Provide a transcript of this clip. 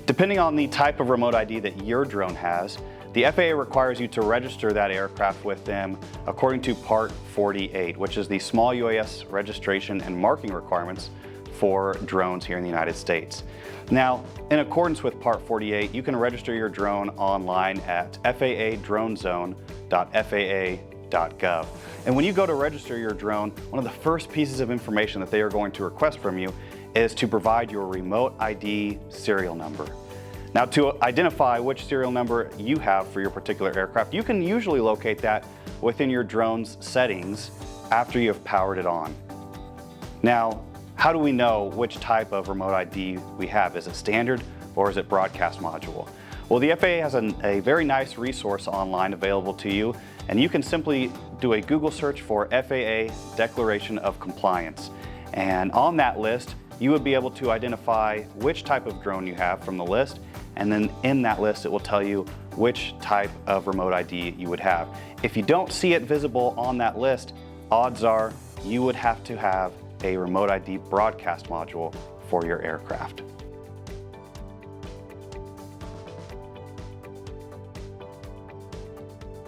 Depending on the type of remote ID that your drone has, the FAA requires you to register that aircraft with them according to Part 48, which is the Small UAS registration and marking requirements for drones here in the United States. Now, in accordance with Part 48, you can register your drone online at faadronezone.faa.gov. And when you go to register your drone, one of the first pieces of information that they are going to request from you is to provide your remote ID serial number. Now, to identify which serial number you have for your particular aircraft, you can usually locate that within your drone's settings after you have powered it on. Now, how do we know which type of remote ID we have? Is it standard or is it broadcast module? Well, the FAA has a very nice resource online available to you, and you can simply do a Google search for FAA Declaration of Compliance. And on that list, you would be able to identify which type of drone you have from the list, and then in that list it will tell you which type of remote ID you would have. If you don't see it visible on that list, odds are you would have to have a remote ID broadcast module for your aircraft.